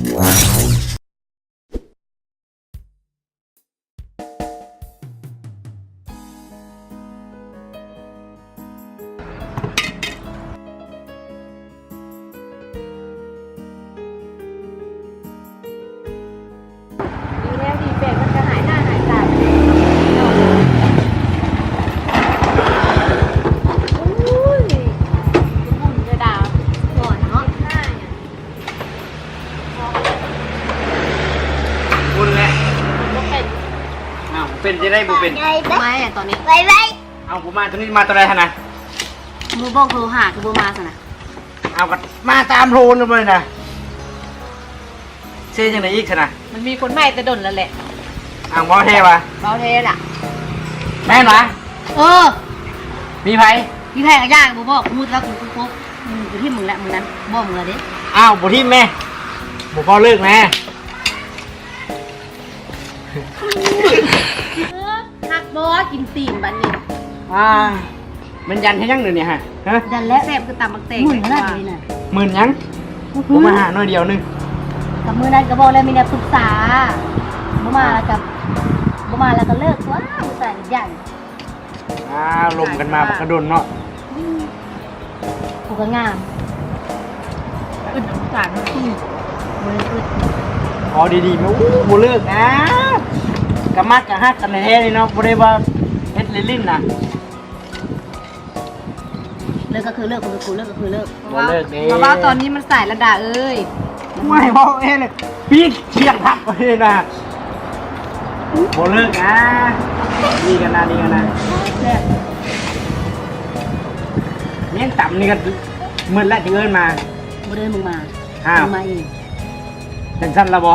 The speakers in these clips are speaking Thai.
แล้วดีเป็ดมันจะหายหน้าหายตาไปเลยอุ้ยบุญจะด่าก่อนเนาะหน้าเนี่ย บุญแหละ ก็เป็น อ้าวเป็นจะได้บุเป็น ทำไมอ่ะตอนนี้ เอาผมมาตัวนี้มาตัวใดฮะนะ มือบ้องโทรหาคือบ่มาสินะ เอากันมาตามโทนเลยนะเช่นยังไงอีกชนะ มันมีคนใหม่แต่ดนแล้วแหละ อ้าวมอเทวะ เบาเทน่ะ แม่นวะ มีไผ พี่แพงกับย่างบ่บอกพูดแล้วกูปุ๊บอยู่ที่มึงแหละมึงนั้นบอกมึงเลยดิ อ้าวบุที่แม่บุพอเลิกแม่ หักบ่กินตีนบัดนี้ มันยันให้ยังเดี๋ยวนี้ฮะฮะ ดันและแซ่บคือตำบักเตงหมุนขนาดนี้น่ะ หมื่นยังผมมาหาหน่อยเดียวนึง กับมือนั้นก็บอกแล้วมีแนวปรึกษาบ่มาแล้วกับบ่มาแล้วก็เลิกว้าวใส่ใหญ่ ลมกันมาบักกระโดนเนาะ กูก็งามอึดสารมันมืออึด พอดีๆไม่บูเลิกนะกะมัดกะฮักกันในแท้เลยเนาะบ่ได้ว่าเฮ็ดลิ้นๆนะ เลิกก็คือเลิกกูเลิกก็คือเลิก บ่เลิกเด้ เพราะว่าตอนนี้มันสายระดาเอ้ย ไม่บอกเลยพี่เชียงทักไปเลยนะบ่เลิกนะดีกันนะแซ่บ เนี่ยต่ำนี่ก็มืดแล้วจะเอิ้นมา บ่เดินมึงมา อ้าว มึงมาเอง เป็นสั้นและบ่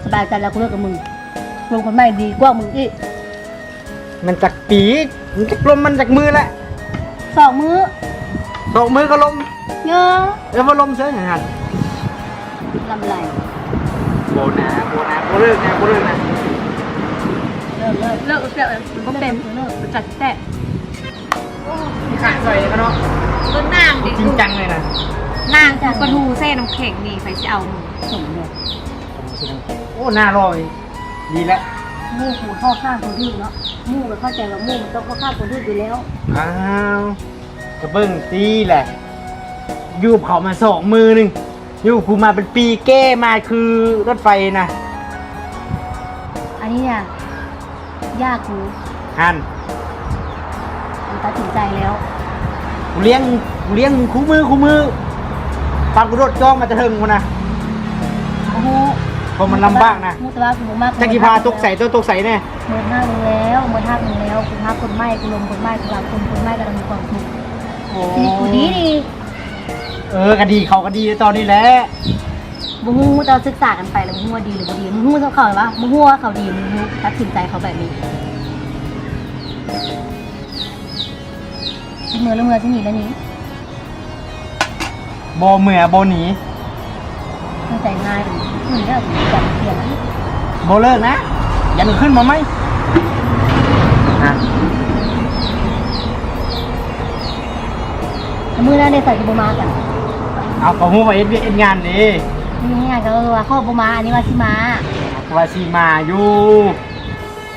สบายใจแล้วกูเลิกกับมึงลงคนใหม่ดีกว่ามึงอีก มันจากปีกมันจากลมมันจากมือแหละ 2 มื้อ สองมือก็ลม เยอะ ว่าลมเสียอย่างนั้น ลำไร โบนะบ่เลิกนะ เลิกก็เต็มเลิกจัดแตะ ขาดใส่กันเนาะ ก็นางดิ จริงจังเลยนะ นางกูกระทูเส้น้ำแข็งนี่ใครจะเอามึงส่งเลย โอ้น่ารอยดีแล้ว มูกูเข้าข้างคนดื้อเนาะมูก็เข้าใจว่ามูมันต้องเข้าข้างคนดื้ออยู่แล้ว อ้าวกระเบิ้งตีแหละยูบเขามา2 มือหนึ่งยูบกูมาเป็นปีแก้มาคือรถไฟนะ อันนี้เนี่ยยากกู ฮัน มันตัดสินใจแล้ว กูเลี้ยงคู่มือปากกูรถจ้องมาจะเทิงกูนะ โอ้โห เพราะมันลำบากนะ มูแต่ว่ากูมาก จักรีพาตกใส่ตัวตกใส่แน่ เมื่อท่ามึงแล้วเมื่อท่ามึงแล้วกูทักคนไหม้กูลมคนไหม้กูรับคนไหม้กำลังมีความสุขชีวิตกูดี ก็ดีเขาก็ดีตอนนี้แหละ มึงฮู้เราศึกษากันไปแล้วมึงฮู้ว่าดีหรือบ่ดีมึงฮู้เขาหรือวะมึงฮู้ว่าเขาดีมึงฮู้ตัดสินใจเขาแบบนี้ที่มือแล้วมือที่หนีแล้วนี้ โบเมื่อโบหนี ตั้งใจง่ายเลยมึงเนี่ยจับเปลี่ยนที่ โบเลิกนะอยันขึ้นมาไหมอ่ะ มือหน้าได้ใส่กีบมากัน เอาเขาหูไปเอ็ดงานดิ นี่ไงก็ว่าข้อบูมาอันนี้ว่าชิมา ว่าซีมาอยู่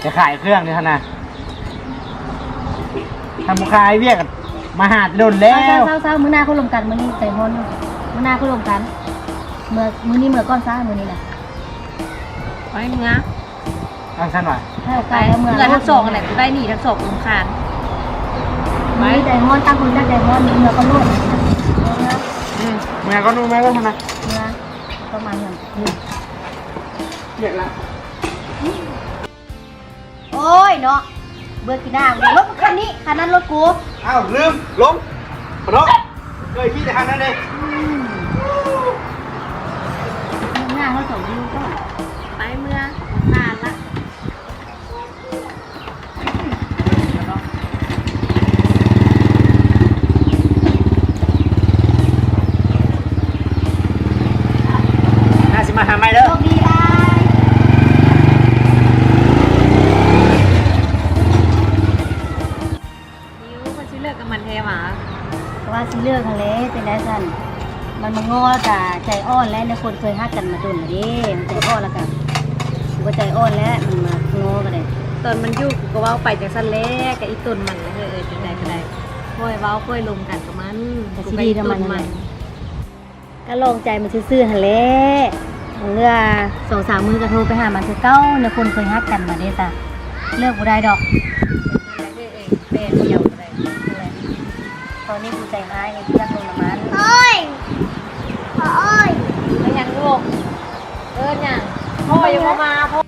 จะขายเครื่องนี่ท่านนะทำบุคายเวียกมาหาโดนแล้ว เศร้ามือหน้าเขาลงกันมือนี้ใจฮ้อนอยู่มือหน้าเขาลงกันมือนี้เมื่อก้อนซ่ามือนี้แหละไว้มึงอ่ะ เอาสั้นหน่อย ไปเมื่อทั้งสองอะไรกูได้หนีทั้งสองลงคานมือใจฮ้อนตั้งคนตั้งใจฮ้อนมือก็ลุ่ม แม่ก็ดูแม่ก็ท่านนะ เมื่อประมาณนั้น เรียกละ โอ้ยเนาะเบื่อกินน้ำรถคันนี้คันนั้นรถกู อ้าวลืมล้มขอโทษเคยพี่แต่คันนั้นเลย หน้าเขาส่งลูกก่อนไปเมื่อนานละ น่าสิมาหาไม่เด้อ โชคดีได้นิ้วมันชิเลิกกับมันเทหมาว่าชิเลิกกันเลยแต่ไหน มันมางอแล้วก็ใจอ่อนแล้วในคนเคยฮักกันมาโดนเด้มันใจอ่อนแล้วก็กูก็ใจอ่อนแล้วมันมางอกันเลย ตอนมันอยู่กูก็เว้าไปจากสั้นแรกกับอีต้นมันเลยจังใดก็ได้ค่อยเว้าค่อยลงกันกับมันกูกับอีต้นมัน ก็ลองใจมันซื่อๆหั่นแหละเรือ2-3มื้อก็โทรไปหามันคือเก่าในคนเคยฮักกันมาเด้จ้ะเลิกบ่ได้ดอก เป็นเดียวเลย ตอนนี้กูใจร้ายไงที่รักลงน้ำมัน ไม่ยังลูกยังพ่อยังมาพ่อ